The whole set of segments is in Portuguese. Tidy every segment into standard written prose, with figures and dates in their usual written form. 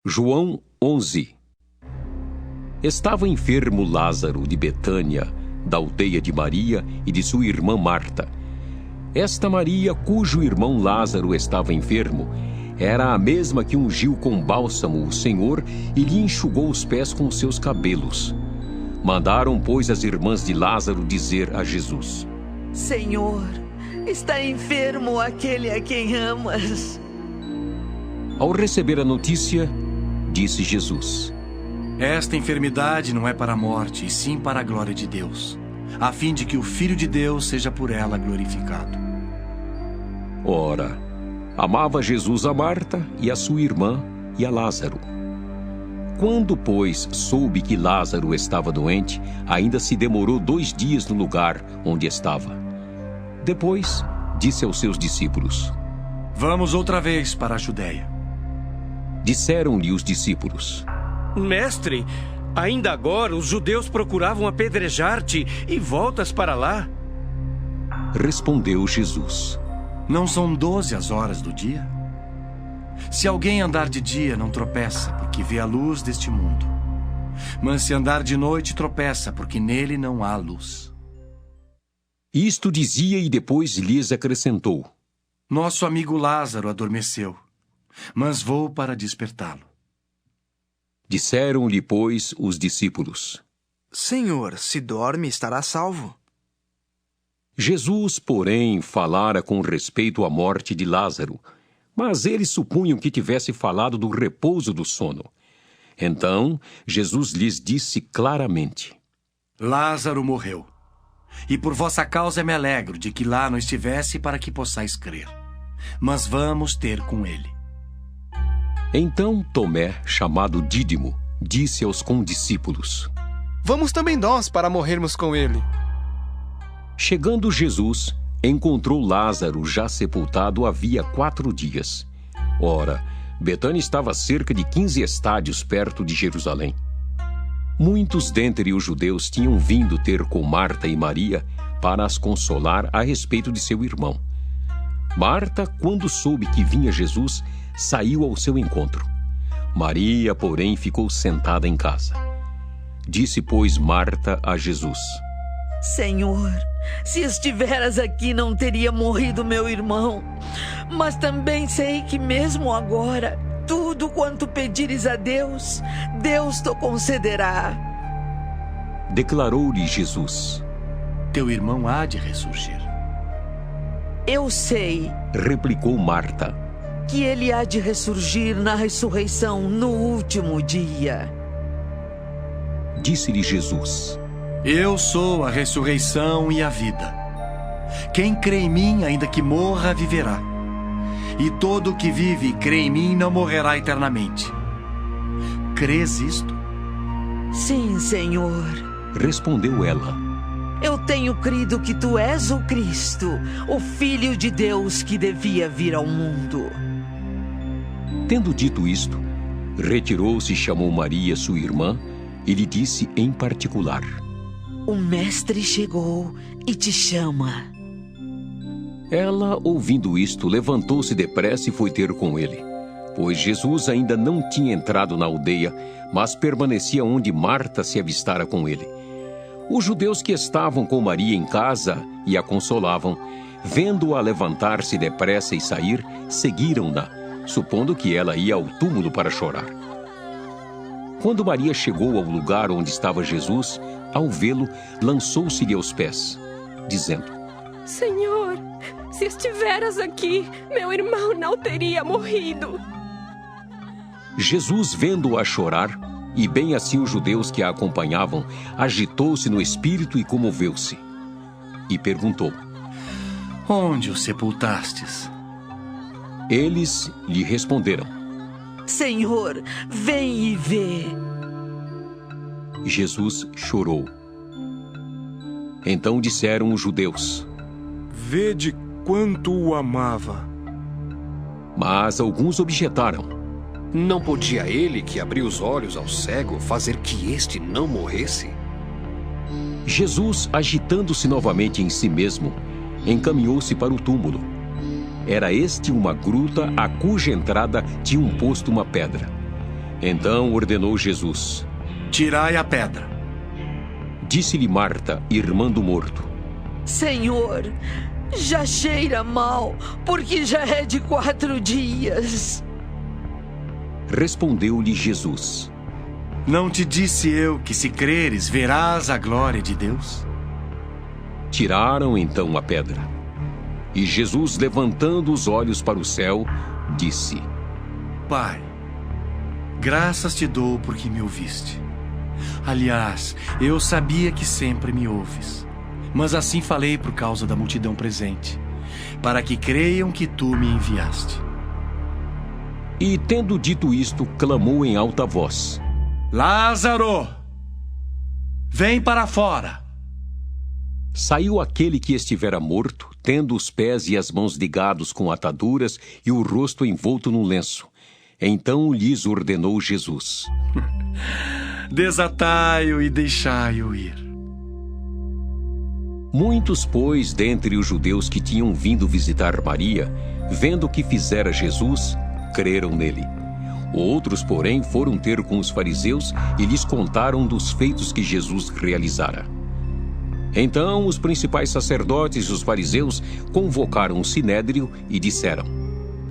João 11. Estava enfermo Lázaro de Betânia, da aldeia de Maria e de sua irmã Marta. Esta Maria, cujo irmão Lázaro estava enfermo, era a mesma que ungiu com bálsamo o Senhor e lhe enxugou os pés com seus cabelos. Mandaram, pois, as irmãs de Lázaro dizer a Jesus: Senhor, está enfermo aquele a quem amas. Ao receber a notícia, disse Jesus: Esta enfermidade não é para a morte, e sim para a glória de Deus, a fim de que o Filho de Deus seja por ela glorificado. Ora, amava Jesus a Marta e a sua irmã e a Lázaro. Quando, pois, soube que Lázaro estava doente, ainda se demorou 2 dias no lugar onde estava. Depois, disse aos seus discípulos: Vamos outra vez para a Judéia. Disseram-lhe os discípulos: Mestre, ainda agora os judeus procuravam apedrejar-te e voltas para lá? Respondeu Jesus: Não são 12 as horas do dia? Se alguém andar de dia, não tropeça, porque vê a luz deste mundo. Mas se andar de noite, tropeça, porque nele não há luz. Isto dizia e depois lhes acrescentou: Nosso amigo Lázaro adormeceu, mas vou para despertá-lo. Disseram-lhe, pois, os discípulos: Senhor, se dorme, estará salvo. Jesus, porém, falara com respeito à morte de Lázaro, mas eles supunham que tivesse falado do repouso do sono. Então, Jesus lhes disse claramente: Lázaro morreu, e por vossa causa me alegro de que lá não estivesse para que possais crer. Mas vamos ter com ele. Então Tomé, chamado Dídimo, disse aos condiscípulos: Vamos também nós para morrermos com ele. Chegando Jesus, encontrou Lázaro já sepultado havia 4 dias. Ora, Betânia estava a cerca de 15 estádios perto de Jerusalém. Muitos dentre os judeus tinham vindo ter com Marta e Maria para as consolar a respeito de seu irmão. Marta, quando soube que vinha Jesus, saiu ao seu encontro. Maria, porém, ficou sentada em casa. Disse, pois, Marta a Jesus: Senhor, se estiveras aqui, não teria morrido meu irmão. Mas também sei que mesmo agora, tudo quanto pedires a Deus, Deus te concederá. Declarou-lhe Jesus: Teu irmão há de ressurgir. Eu sei, replicou Marta, que ele há de ressurgir na ressurreição no último dia. Disse-lhe Jesus: Eu sou a ressurreição e a vida. Quem crê em mim, ainda que morra, viverá. E todo o que vive e crê em mim não morrerá eternamente. Crês isto? Sim, Senhor. Respondeu ela: Eu tenho crido que tu és o Cristo, o Filho de Deus que devia vir ao mundo. Tendo dito isto, retirou-se e chamou Maria, sua irmã, e lhe disse em particular: O Mestre chegou e te chama. Ela, ouvindo isto, levantou-se depressa e foi ter com ele, pois Jesus ainda não tinha entrado na aldeia, mas permanecia onde Marta se avistara com ele. Os judeus que estavam com Maria em casa e a consolavam, vendo-a levantar-se depressa e sair, seguiram-na, supondo que ela ia ao túmulo para chorar. Quando Maria chegou ao lugar onde estava Jesus, ao vê-lo, lançou-se-lhe aos pés, dizendo: Senhor, se estiveras aqui, meu irmão não teria morrido. Jesus, vendo-a chorar, e bem assim os judeus que a acompanhavam, agitou-se no espírito e comoveu-se. E perguntou: Onde o sepultastes? Eles lhe responderam: Senhor, vem e vê. Jesus chorou. Então disseram os judeus: Vede quanto o amava. Mas alguns objetaram: Não podia ele, que abriu os olhos ao cego, fazer que este não morresse? Jesus, agitando-se novamente em si mesmo, encaminhou-se para o túmulo. Era este uma gruta a cuja entrada tinham posto uma pedra. Então ordenou Jesus. Tirai a pedra. Disse-lhe Marta, irmã do morto. Senhor, já cheira mal, porque já é de 4 dias. Respondeu-lhe Jesus. Não te disse eu que, se creres, verás a glória de Deus? Tiraram então a pedra. E Jesus, levantando os olhos para o céu, disse: Pai, graças te dou porque me ouviste. Aliás, eu sabia que sempre me ouves, mas assim falei por causa da multidão presente, para que creiam que tu me enviaste. E, tendo dito isto, clamou em alta voz: Lázaro, vem para fora. Saiu aquele que estivera morto, tendo os pés e as mãos ligados com ataduras e o rosto envolto num lenço. Então lhes ordenou Jesus: Desatai-o e deixai-o ir. Muitos, pois, dentre os judeus que tinham vindo visitar Maria, vendo o que fizera Jesus, creram nele. Outros, porém, foram ter com os fariseus e lhes contaram dos feitos que Jesus realizara. Então os principais sacerdotes e os fariseus convocaram o sinédrio e disseram: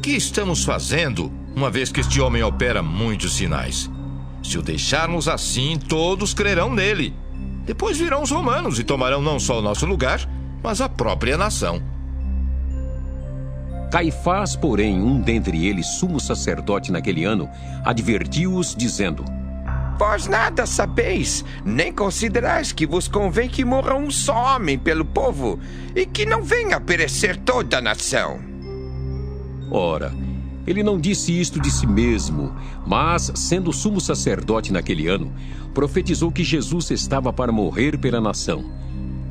Que estamos fazendo, uma vez que este homem opera muitos sinais? Se o deixarmos assim, todos crerão nele. Depois virão os romanos e tomarão não só o nosso lugar, mas a própria nação. Caifás, porém, um dentre eles, sumo sacerdote naquele ano, advertiu-os, dizendo: Vós nada sabeis, nem considerais que vos convém que morra um só homem pelo povo, e que não venha a perecer toda a nação. Ora, ele não disse isto de si mesmo, mas, sendo sumo sacerdote naquele ano, profetizou que Jesus estava para morrer pela nação.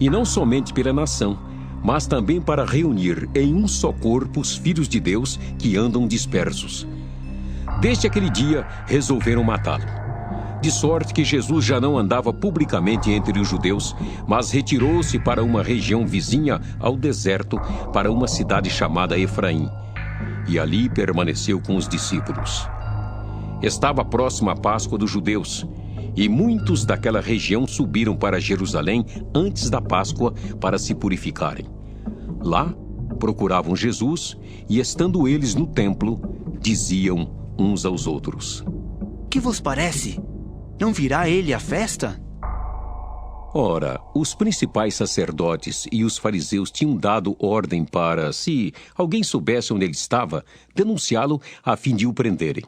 E não somente pela nação, mas também para reunir em um só corpo os filhos de Deus que andam dispersos. Desde aquele dia, resolveram matá-lo. De sorte que Jesus já não andava publicamente entre os judeus, mas retirou-se para uma região vizinha ao deserto, para uma cidade chamada Efraim. E ali permaneceu com os discípulos. Estava próxima a Páscoa dos judeus, e muitos daquela região subiram para Jerusalém antes da Páscoa para se purificarem. Lá procuravam Jesus, e estando eles no templo, diziam uns aos outros: Que vos parece? Não virá ele à festa? Ora, os principais sacerdotes e os fariseus tinham dado ordem para, se alguém soubesse onde ele estava, denunciá-lo a fim de o prenderem.